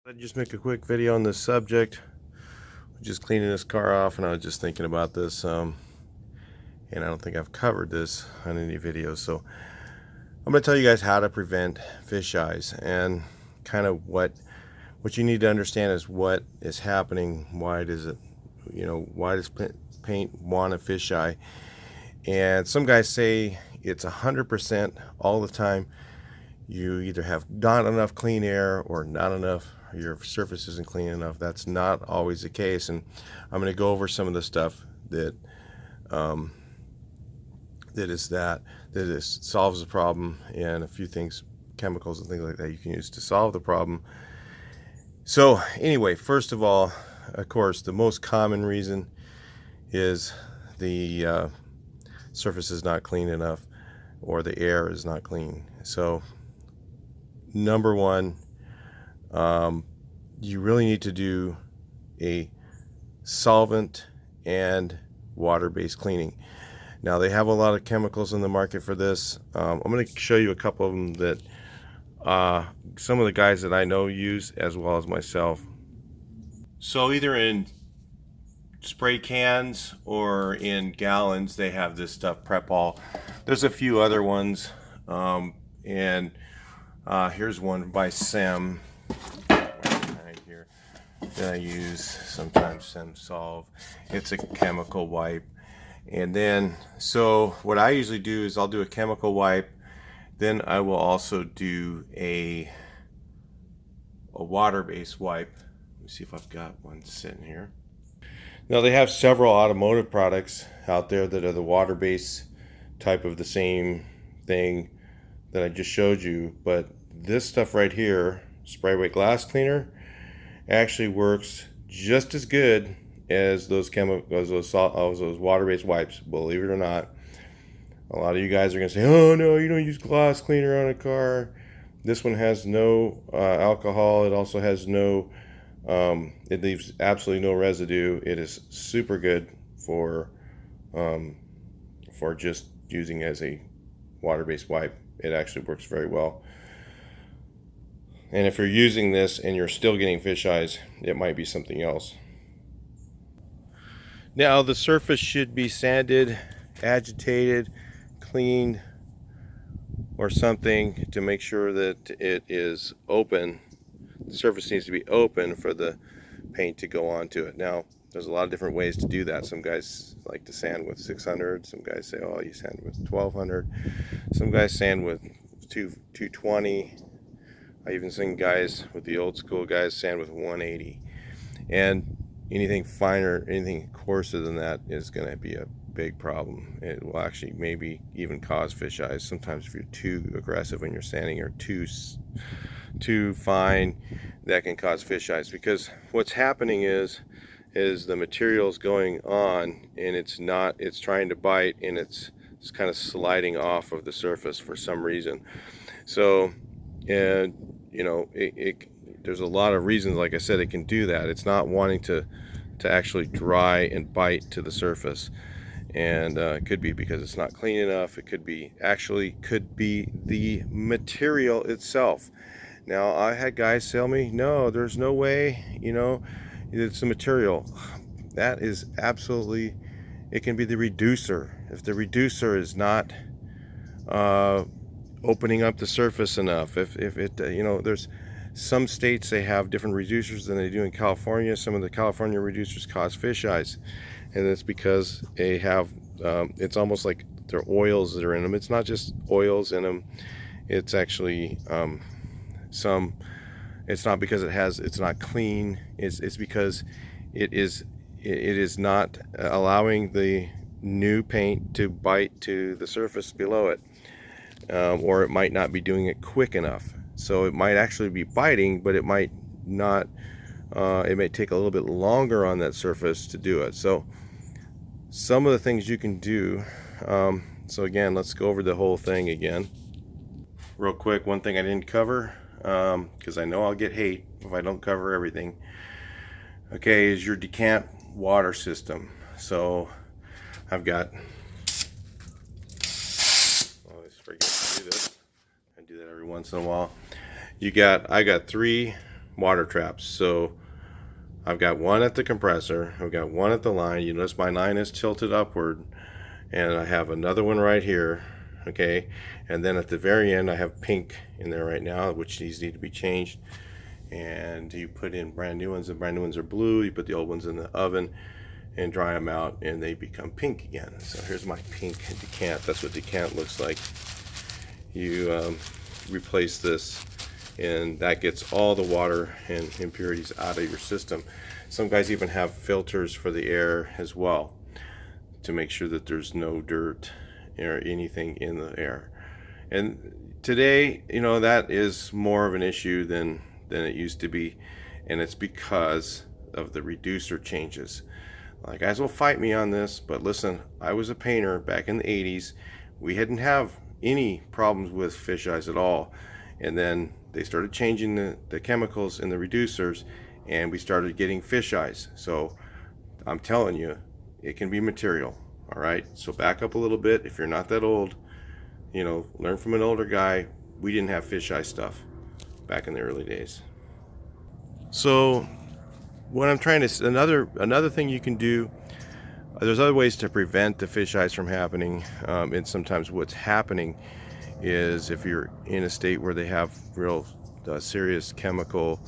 I'd just make a quick video on this subject. Just cleaning this car off, and I was just thinking about this, and I don't think I've covered this on any videos. So I'm going to tell you guys how to prevent fish eyes, and kind of what you need to understand is what is happening. Why does it, why does paint want a fish eye? And some guys say it's 100% all the time. You either have not enough clean air or not enough, your surface isn't clean enough. That's not always the case, and I'm going to go over some of the stuff that solves the problem, and a few things, chemicals and things like that you can use to solve the problem. So anyway, first of all, of course, the most common reason is the surface is not clean enough, or the air is not clean. So number one, you really need to do a solvent and water-based cleaning. Now, they have a lot of chemicals in the market for this. I'm going to show you a couple of them that some of the guys that I know use, as well as myself. So either in spray cans or in gallons, they have this stuff, Prep-All. There's a few other ones, and here's one by Sem right here that I use sometimes, Sem Solve. It's a chemical wipe. And then, so what I usually do is I'll do a chemical wipe, then I will also do a water-based wipe. Let me see if I've got one sitting here. Now, they have several automotive products out there that are the water-based type of the same thing that I just showed you, but this stuff right here, spray weight glass cleaner, actually works just as good as those those water-based wipes. Believe it or not, a lot of you guys are gonna say, "Oh no, you don't use glass cleaner on a car." This one has no alcohol. It also has no. It leaves absolutely no residue. It is super good for just using as a water-based wipe. It actually works very well. And if you're using this and you're still getting fish eyes, it might be something else. Now, the surface should be sanded, agitated, cleaned, or something to make sure that it is open. The surface needs to be open for the paint to go onto it. Now, there's a lot of different ways to do that. Some guys like to sand with 600. Some guys say, oh, you sand with 1200. Some guys sand with 220. I even seen guys with the old school guys sand with 180. And anything finer, anything coarser than that is going to be a big problem. It will actually maybe even cause fish eyes. Sometimes if you're too aggressive when you're sanding, or too fine, that can cause fish eyes, because what's happening is the material's going on, and it's trying to bite, and it's kind of sliding off of the surface for some reason. So, and there's a lot of reasons, like I said, it can do that. It's not wanting to actually dry and bite to the surface, and it could be because it's not clean enough. It could be the material itself. Now, I had guys tell me, no, there's no way, it's the material. That is absolutely, it can be the reducer. If the reducer is not opening up the surface enough, if it, there's some states, they have different reducers than they do in California. Some of the California reducers cause fish eyes, and it's because they have, it's almost like they're oils that are in them. It's not just oils in them. It's actually, it's not because it's not clean. It's because it is not allowing the new paint to bite to the surface below it, or it might not be doing it quick enough. So it might actually be biting, but it might not. It may take a little bit longer on that surface to do it. So some of the things you can do. So again, let's go over the whole thing again real quick. One thing I didn't cover, because I know I'll get hate if I don't cover everything, okay, is your decant water system. So I've got, I always forget to do this. I do that every once in a while. I got 3 water traps. So I've got one at the compressor, I've got one at the line. You notice my line is tilted upward, and I have another one right here. Okay, and then at the very end I have pink in there right now, which these need to be changed. And you put in brand new ones. The brand new ones are blue. You put the old ones in the oven and dry them out, and they become pink again. So here's my pink decant. That's what decant looks like. You replace this, and that gets all the water and impurities out of your system. Some guys even have filters for the air as well to make sure that there's no dirt or anything in the air. And today, you know, that is more of an issue than it used to be, and it's because of the reducer changes. Guys will fight me on this, but listen, I was a painter back in the 80s. We didn't have any problems with fish eyes at all, and then they started changing the chemicals in the reducers, and we started getting fish eyes. So I'm telling you, it can be material. All right, so back up a little bit. If you're not that old, you know, learn from an older guy. We didn't have fish eye stuff back in the early days. So what I'm trying to, another thing you can do, there's other ways to prevent the fish eyes from happening. And sometimes what's happening is if you're in a state where they have real serious chemical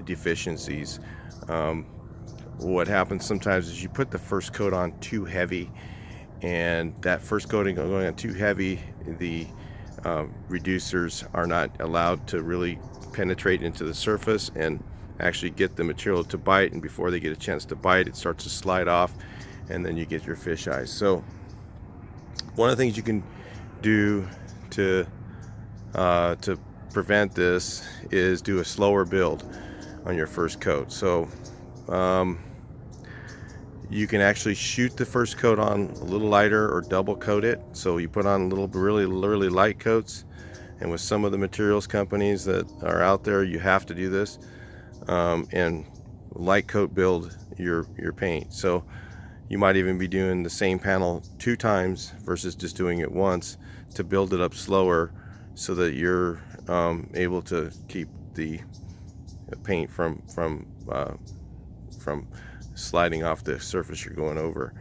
deficiencies, what happens sometimes is you put the first coat on too heavy, and that first coating going on too heavy, the reducers are not allowed to really penetrate into the surface and actually get the material to bite, and before they get a chance to bite, it starts to slide off, and then you get your fish eyes. So one of the things you can do to prevent this is do a slower build on your first coat. So you can actually shoot the first coat on a little lighter or double coat it. So you put on a little really light coats, and with some of the materials companies that are out there, you have to do this, and light coat build your paint. So you might even be doing the same panel 2 times versus just doing it once to build it up slower, so that you're able to keep the paint from sliding off the surface you're going over.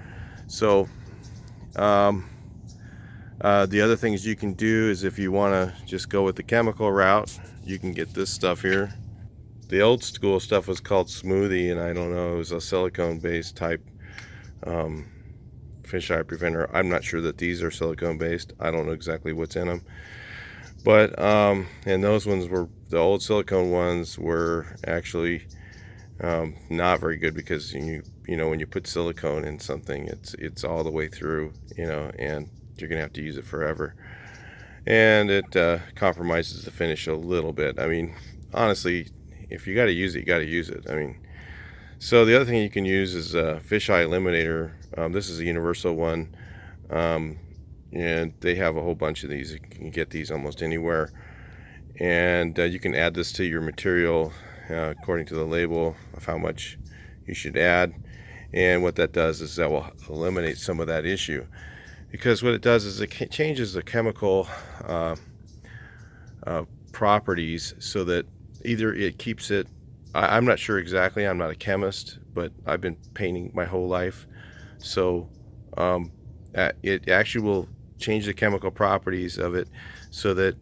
So the other things you can do is, if you want to just go with the chemical route, you can get this stuff here. The old school stuff was called Smoothie, and I don't know, it was a silicone based type fish eye preventer. I'm not sure that these are silicone based. I don't know exactly what's in them, but and those ones were, the old silicone ones were actually not very good, because you know when you put silicone in something, it's all the way through, you know, and you're gonna have to use it forever, and it compromises the finish a little bit. I mean, honestly, if you got to use it, you got to use it. I mean, so the other thing you can use is a fish eye eliminator. This is a universal one, and they have a whole bunch of these. You can get these almost anywhere, and you can add this to your material according to the label of how much you should add. And what that does is that will eliminate some of that issue, because what it does is it changes the chemical properties, so that either it keeps it, I'm not sure exactly, I'm not a chemist, but I've been painting my whole life, so it actually will change the chemical properties of it, so that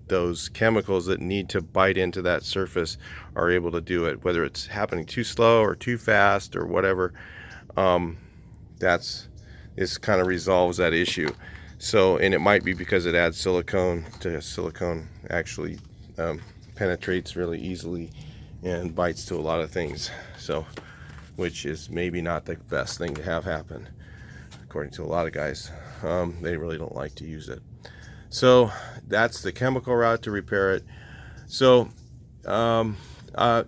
those chemicals that need to bite into that surface are able to do it, whether it's happening too slow or too fast or whatever. This kind of resolves that issue. So, and it might be because it adds silicone actually penetrates really easily and bites to a lot of things, so, which is maybe not the best thing to have happen, according to a lot of guys. They really don't like to use it. So that's the chemical route to repair it. So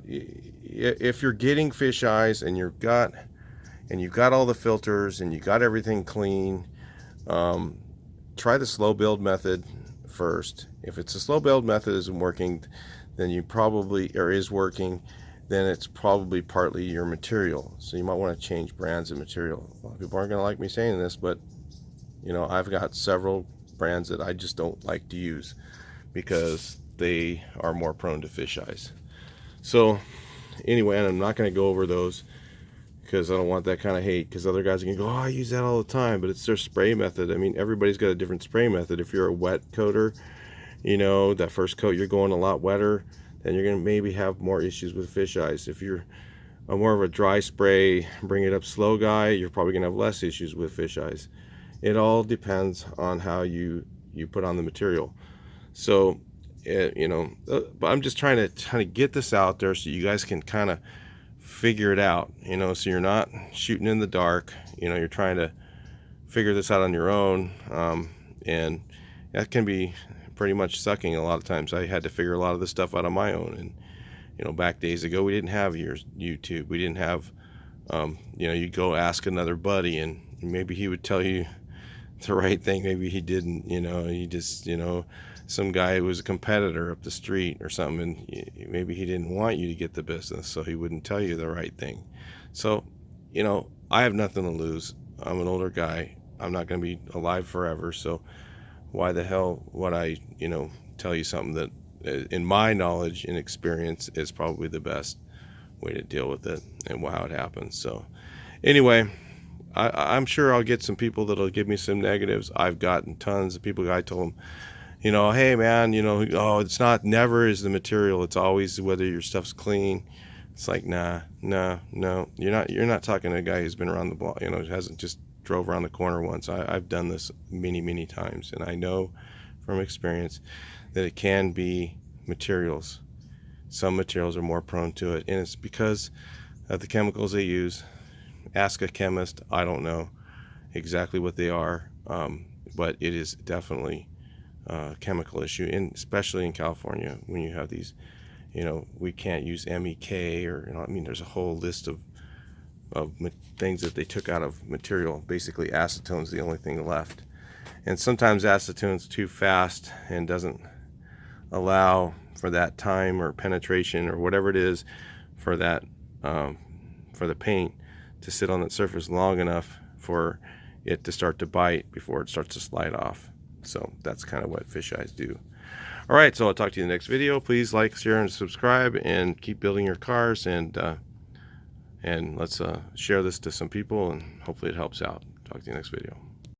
if you're getting fish eyes and you've got all the filters and you got everything clean, try the slow build method first. If it's a slow build method isn't working, then you probably, or is working, then it's probably partly your material. So you might want to change brands of material. A lot of people aren't going to like me saying this, but you know, I've got several brands that I just don't like to use because they are more prone to fish eyes. So anyway, and I'm not going to go over those because I don't want that kind of hate, because other guys are going to go, oh, I use that all the time, but it's their spray method. I mean, everybody's got a different spray method. If you're a wet coater, you know, that first coat you're going a lot wetter, then you're going to maybe have more issues with fish eyes. If you're a more of a dry spray, bring it up slow guy, you're probably going to have less issues with fish eyes. It all depends on how you put on the material. So you know, but I'm just trying to kind of get this out there so you guys can kind of figure it out, you know, so you're not shooting in the dark. You know, you're trying to figure this out on your own, and that can be pretty much sucking a lot of times. I had to figure a lot of this stuff out on my own. And you know, back days ago, we didn't have YouTube. We didn't have, you know, you'd go ask another buddy, and maybe he would tell you the right thing, maybe he didn't. You know, he just, you know, some guy who was a competitor up the street or something, and maybe he didn't want you to get the business, so he wouldn't tell you the right thing. So, you know, I have nothing to lose. I'm an older guy. I'm not going to be alive forever, so why the hell would I, you know, tell you something that, in my knowledge and experience, is probably the best way to deal with it and how it happens. So anyway, I'm sure I'll get some people that'll give me some negatives. I've gotten tons of people. I told them, you know, hey man, you know, oh, it's not, never is the material, it's always whether your stuff's clean. It's like, nah, no, you're not talking to a guy who's been around the block, you know, hasn't just drove around the corner once. I've done this many times, and I know from experience that it can be materials. Some materials are more prone to it, and it's because of the chemicals they use. Ask a chemist. I don't know exactly what they are, but it is definitely a chemical issue, and especially in California when you have these, you know, we can't use MEK, or, you know, I mean, there's a whole list of things that they took out of material. Basically, acetone's the only thing left, and sometimes acetone's too fast and doesn't allow for that time or penetration or whatever it is for that for the paint to sit on that surface long enough for it to start to bite before it starts to slide off. So that's kind of what fish eyes do. All right, so I'll talk to you in the next video. Please like, share, and subscribe, and keep building your cars, and let's share this to some people, and hopefully it helps out. Talk to you next video.